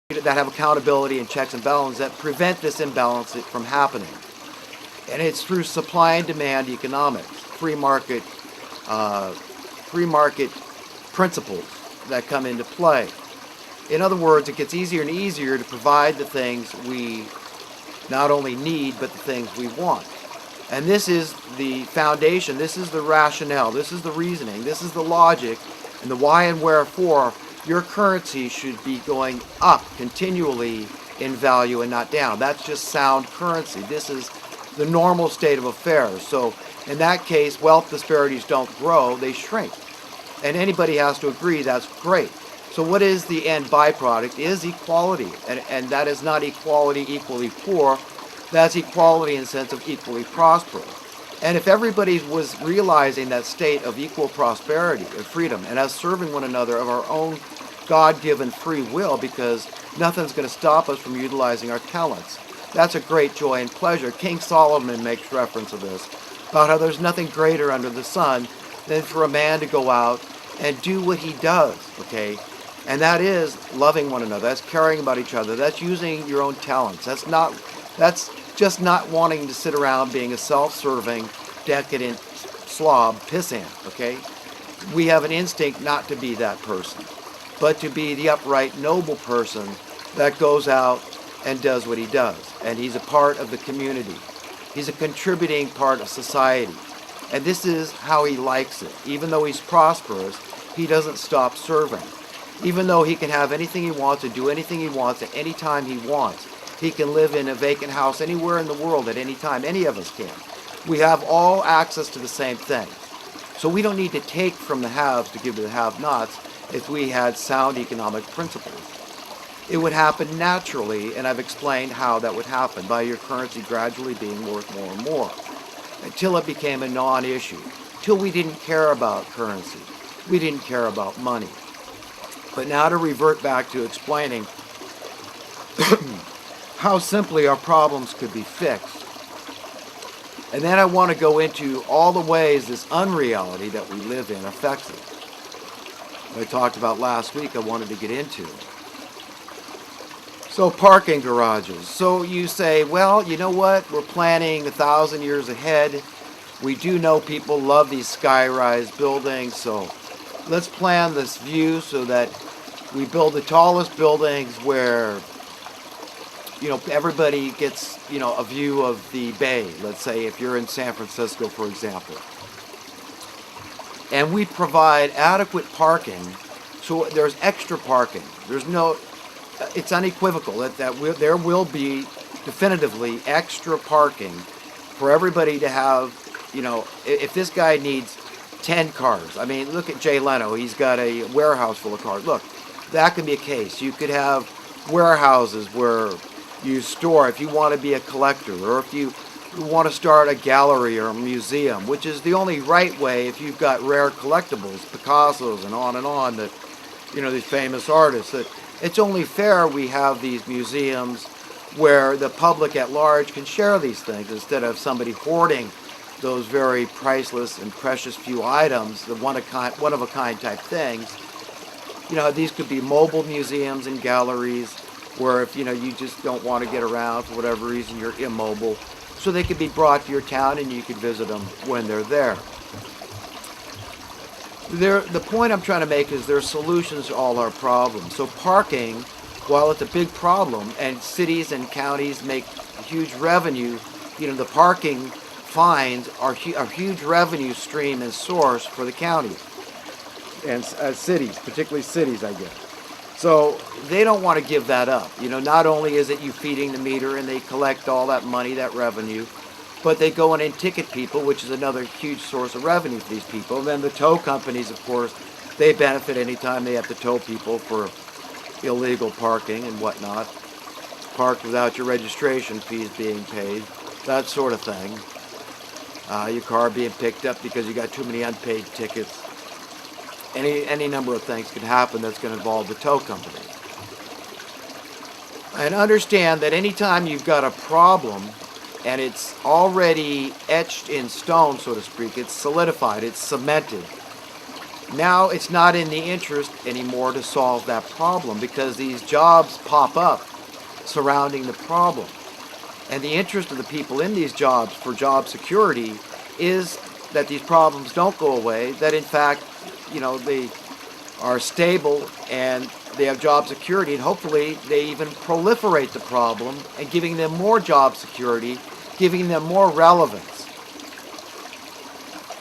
that have accountability and checks and balances that prevent this imbalance from happening. And it's through supply and demand economics, free market principles that come into play. In other words, it gets easier and easier to provide the things we not only need, but the things we want. And this is the foundation, this is the rationale, this is the reasoning, this is the logic, and the why and wherefore your currency should be going up continually in value and not down. That's just sound currency. This is the normal state of affairs. So in that case, wealth disparities don't grow, they shrink. And anybody has to agree that's great. So what is the end byproduct? Is equality. And that is not equality equally poor. That's equality in the sense of equally prosperous. And if everybody was realizing that state of equal prosperity and freedom and us serving one another of our own God-given free will, because nothing's going to stop us from utilizing our talents, that's a great joy and pleasure. King Solomon makes reference to this, about how there's nothing greater under the sun than for a man to go out and do what he does, okay? And that is loving one another. That's caring about each other. That's using your own talents. That's just not wanting to sit around being a self-serving, decadent slob pissant, okay? We have an instinct not to be that person, but to be the upright, noble person that goes out and does what he does. And he's a part of the community. He's a contributing part of society. And this is how he likes it. Even though he's prosperous, he doesn't stop serving. Even though he can have anything he wants and do anything he wants at any time he wants. He can live in a vacant house anywhere in the world at any time. Any of us can. We have all access to the same thing. So we don't need to take from the haves to give to the have-nots if we had sound economic principles. It would happen naturally, and I've explained how that would happen, by your currency gradually being worth more and more, until it became a non-issue, till we didn't care about currency. We didn't care about money. But now to revert back to explaining how simply our problems could be fixed. And then I want to go into all the ways this unreality that we live in affects us. What I talked about last week, I wanted to get into. So parking garages. So you say, well, you know what? We're planning 1,000 years ahead. We do know people love these sky-rise buildings, so let's plan this view so that we build the tallest buildings where, everybody gets, a view of the bay. Let's say if you're in San Francisco, for example. And we provide adequate parking, so there's extra parking. It's unequivocal that there will be definitively extra parking for everybody to have, if this guy needs 10 cars. I mean, look at Jay Leno. He's got a warehouse full of cars. Look, that could be a case. You could have warehouses where you store if you want to be a collector, or if you want to start a gallery or a museum, which is the only right way if you've got rare collectibles, Picassos and on, that, these famous artists, that it's only fair we have these museums where the public at large can share these things instead of somebody hoarding those very priceless and precious few items, the one-of-a-kind type things. These could be mobile museums and galleries where if, you just don't want to get around for whatever reason, you're immobile. So they could be brought to your town and you could visit them when they're there. The point I'm trying to make is there are solutions to all our problems. So parking, while it's a big problem, and cities and counties make huge revenue, the parking fines are a huge revenue stream and source for the county and cities, particularly cities, I guess. So they don't want to give that up. Not only is it you feeding the meter and they collect all that money, that revenue, but they go and ticket people, which is another huge source of revenue for these people. And then the tow companies, of course, they benefit anytime they have to tow people for illegal parking and whatnot. Parked without your registration fees being paid, that sort of thing. Your car being picked up because you got too many unpaid tickets. Any number of things can happen that's going to involve the tow company. And understand that anytime you've got a problem and it's already etched in stone, so to speak, it's solidified, it's cemented, Now it's not in the interest anymore to solve that problem because these jobs pop up surrounding the problem. And the interest of the people in these jobs for job security is that these problems don't go away, that in fact, they are stable and they have job security, and hopefully they even proliferate the problem and giving them more job security, giving them more relevance.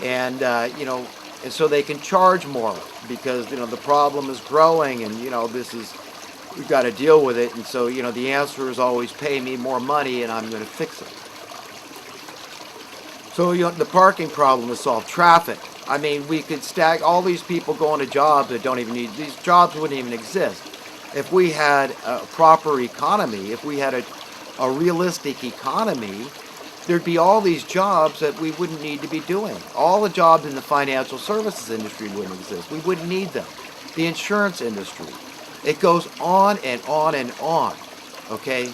And, and so they can charge more because, the problem is growing and, we've got to deal with it. And so, the answer is always pay me more money and I'm going to fix it. So, the parking problem is solved. Traffic. I mean, we could stack all these people going to jobs that don't even need, these jobs wouldn't even exist. If we had a proper economy, if we had a realistic economy, there'd be all these jobs that we wouldn't need to be doing. All the jobs in the financial services industry wouldn't exist. We wouldn't need them. The insurance industry. It goes on and on and on, okay,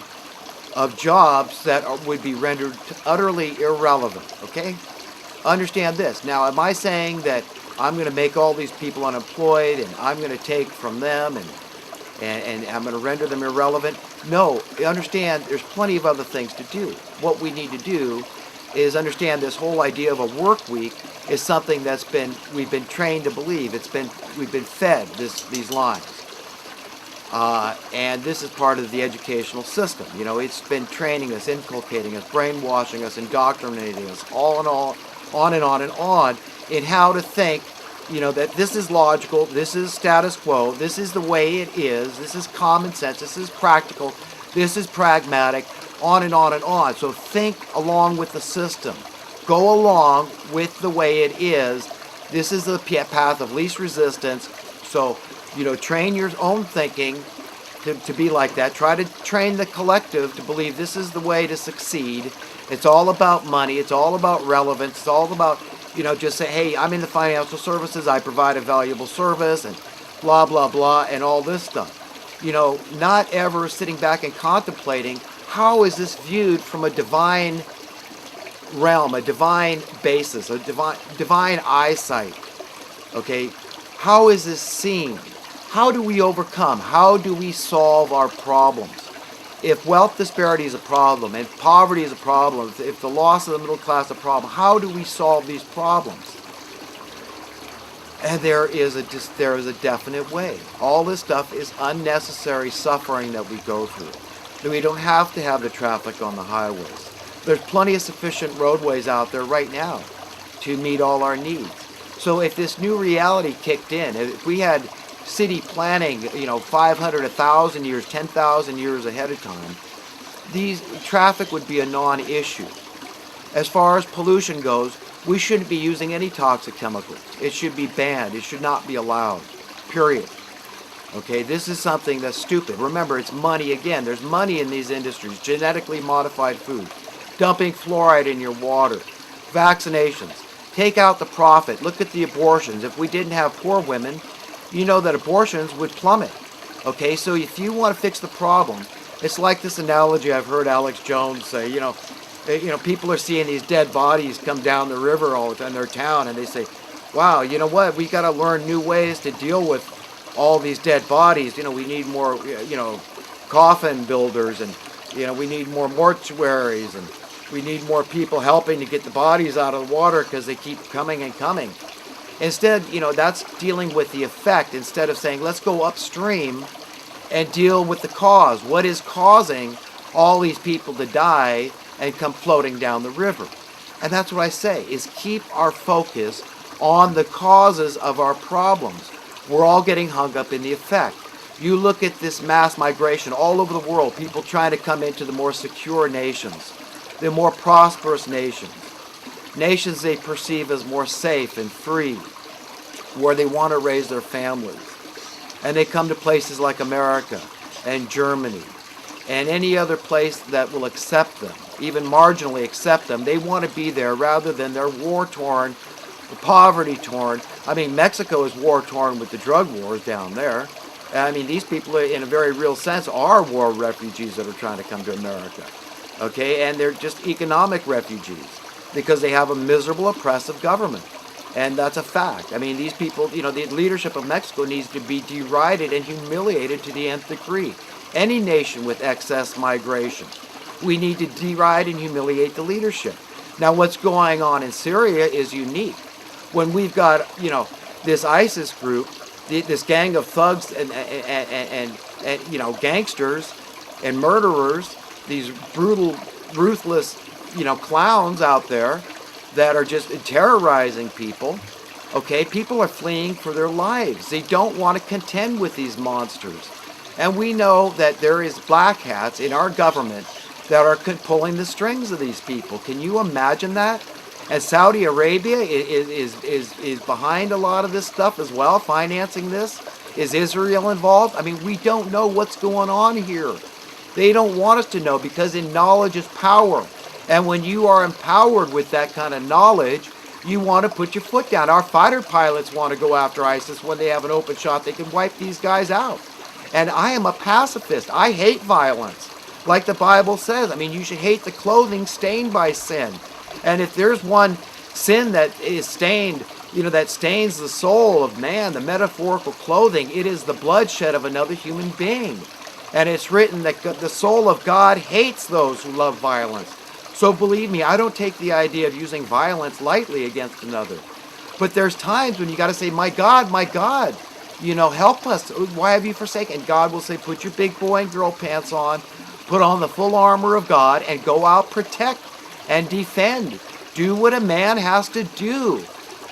of jobs that would be rendered utterly irrelevant, okay? Understand this. Now, am I saying that I'm going to make all these people unemployed and I'm going to take from them and I'm going to render them irrelevant? No, understand there's plenty of other things to do. What we need to do is understand this whole idea of a work week is something we've been trained to believe. We've been fed these lines. And this is part of the educational system. It's been training us, inculcating us, brainwashing us, indoctrinating us, all in all, on and on and on, in how to think, that this is logical, this is status quo, this is the way it is, this is common sense, this is practical, this is pragmatic, on and on and on. So think along with the system. Go along with the way it is. This is the path of least resistance. So, train your own thinking to be like that. Try to train the collective to believe this is the way to succeed. It's all about money. It's all about relevance. It's all about, just say, hey, I'm in the financial services. I provide a valuable service and blah, blah, blah, and all this stuff. Not ever sitting back and contemplating how is this viewed from a divine realm, a divine basis, a divine eyesight. Okay? How is this seen? How do we overcome? How do we solve our problems? If wealth disparity is a problem and poverty is a problem, if the loss of the middle class is a problem, how do we solve these problems? And there is a definite way. All this stuff is unnecessary suffering that we go through. We don't have to have the traffic on the highways. There's plenty of sufficient roadways out there right now to meet all our needs. So if this new reality kicked in, if we had city planning, 500, 1,000 years, 10,000 years ahead of time, traffic would be a non-issue. As far as pollution goes, we shouldn't be using any toxic chemicals. It should be banned. It should not be allowed. Period. Okay, this is something that's stupid. Remember, it's money again. There's money in these industries. Genetically modified food, dumping fluoride in your water, vaccinations. Take out the profit. Look at the abortions. If we didn't have poor women, that abortions would plummet. Okay, so if you want to fix the problem, it's like this analogy I've heard Alex Jones say, people are seeing these dead bodies come down the river all the time in their town, and they say, wow, you know what, we got to learn new ways to deal with all these dead bodies. We need more, coffin builders, and, we need more mortuaries, and we need more people helping to get the bodies out of the water because they keep coming and coming. Instead, that's dealing with the effect instead of saying, let's go upstream and deal with the cause. What is causing all these people to die and come floating down the river? And that's what I say, is keep our focus on the causes of our problems. We're all getting hung up in the effect. You look at this mass migration all over the world, people trying to come into the more secure nations, the more prosperous nations. Nations they perceive as more safe and free, where they want to raise their families. And they come to places like America and Germany and any other place that will accept them, even marginally accept them. They want to be there rather than they're war-torn, poverty-torn. I mean, Mexico is war-torn with the drug wars down there. I mean, these people, in a very real sense, are war refugees that are trying to come to America. Okay, and they're just economic refugees because they have a miserable, oppressive government. And that's a fact. I mean, these people, the leadership of Mexico needs to be derided and humiliated to the nth degree. Any nation with excess migration, we need to deride and humiliate the leadership. Now, what's going on in Syria is unique. When we've got, this ISIS group, this gang of thugs and gangsters and murderers, these brutal, ruthless, clowns out there that are just terrorizing people. Okay, people are fleeing for their lives. They don't want to contend with these monsters. And we know that there is black hats in our government that are pulling the strings of these people. Can you imagine that? And Saudi Arabia is behind a lot of this stuff as well, financing this. Is Israel involved? I mean, we don't know what's going on here. They don't want us to know because in knowledge is power. And when you are empowered with that kind of knowledge, you want to put your foot down. Our fighter pilots want to go after ISIS when they have an open shot. They can wipe these guys out. And I am a pacifist. I hate violence. Like the Bible says, I mean, you should hate the clothing stained by sin. And if there's one sin that is stained, that stains the soul of man, the metaphorical clothing, it is the bloodshed of another human being. And it's written that the soul of God hates those who love violence. So believe me, I don't take the idea of using violence lightly against another. But there's times when you got to say, my God, help us. Why have you forsaken? God will say, put your big boy and girl pants on, put on the full armor of God, and go out, protect and defend. Do what a man has to do.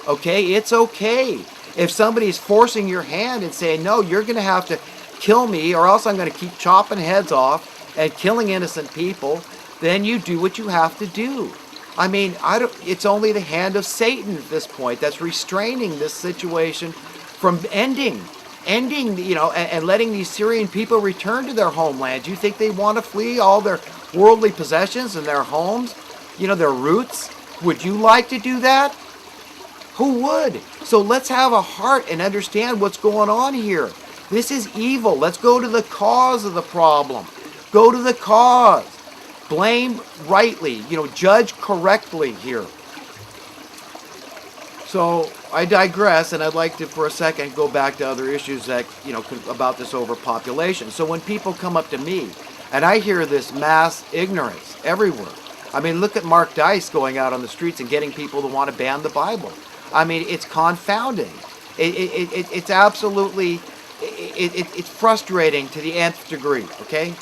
Okay, it's okay. If somebody's forcing your hand and saying, no, you're going to have to kill me or else I'm going to keep chopping heads off and killing innocent people, then you do what you have to do. I mean, it's only the hand of Satan at this point that's restraining this situation from ending, and letting these Syrian people return to their homeland. You think they want to flee all their worldly possessions and their homes, their roots? Would you like to do that? Who would? So let's have a heart and understand what's going on here. This is evil. Let's go to the cause of the problem. Go to the cause. Blame rightly, judge correctly here. So I digress, and I'd like to, for a second, go back to other issues that, about this overpopulation. So when people come up to me, and I hear this mass ignorance everywhere. I mean, look at Mark Dice going out on the streets and getting people to want to ban the Bible. I mean, it's confounding. It's absolutely, it's frustrating to the nth degree, okay?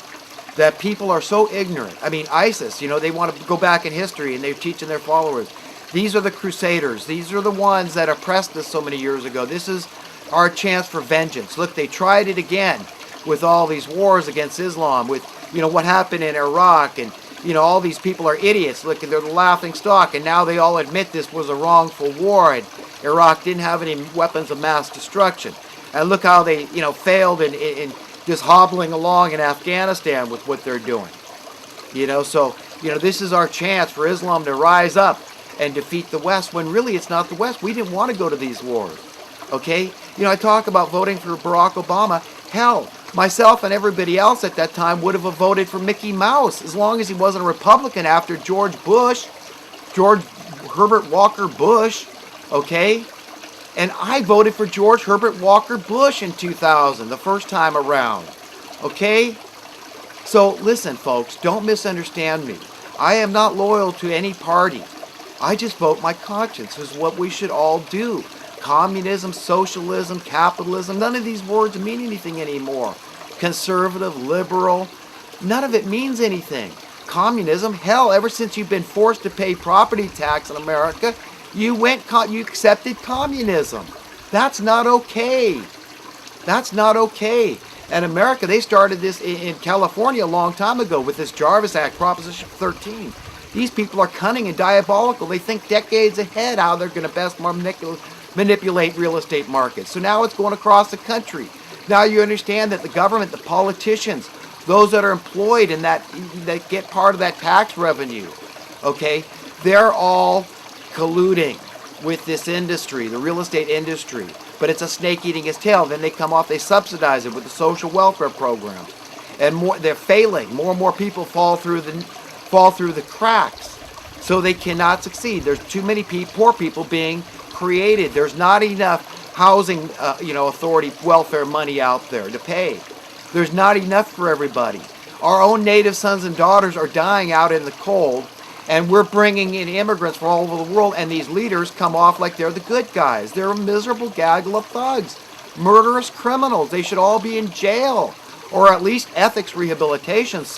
That people are so ignorant. I mean, ISIS, they want to go back in history and they're teaching their followers. These are the Crusaders. These are the ones that oppressed us so many years ago. This is our chance for vengeance. Look, they tried it again with all these wars against Islam, with, what happened in Iraq, and, all these people are idiots. Look, they're the laughing stock, and now they all admit this was a wrongful war, and Iraq didn't have any weapons of mass destruction. And look how they, failed in just hobbling along in Afghanistan with what they're doing. So, this is our chance for Islam to rise up and defeat the West, when really it's not the West. We didn't want to go to these wars. Okay? I talk about voting for Barack Obama. Hell, myself and everybody else at that time would have voted for Mickey Mouse, as long as he wasn't a Republican after George Herbert Walker Bush. Okay? And I voted for George Herbert Walker Bush in 2000, the first time around. Okay? So listen, folks, don't misunderstand me. I am not loyal to any party. I just vote my conscience, is what we should all do. Communism, socialism, capitalism, none of these words mean anything anymore. Conservative, liberal, none of it means anything. Communism, hell, ever since you've been forced to pay property tax in America, you accepted communism. That's not okay. That's not okay. And America, they started this in California a long time ago with this Jarvis Act, Proposition 13. These people are cunning and diabolical. They think decades ahead how they're going to best manipulate real estate markets. So now it's going across the country. Now you understand that the government, the politicians, those that are employed in that get part of that tax revenue, okay, they're all colluding with this industry, the real estate industry. But it's a snake eating its tail. Then they come off, they subsidize it with the social welfare programs. And they're failing. More and more people fall through the cracks. So they cannot succeed. There's too many poor people being created. There's not enough housing, authority welfare money out there to pay. There's not enough for everybody. Our own native sons and daughters are dying out in the cold, and we're bringing in immigrants from all over the world, and these leaders come off like they're the good guys. They're a miserable gaggle of thugs, murderous criminals. They should all be in jail, or at least ethics rehabilitation centers.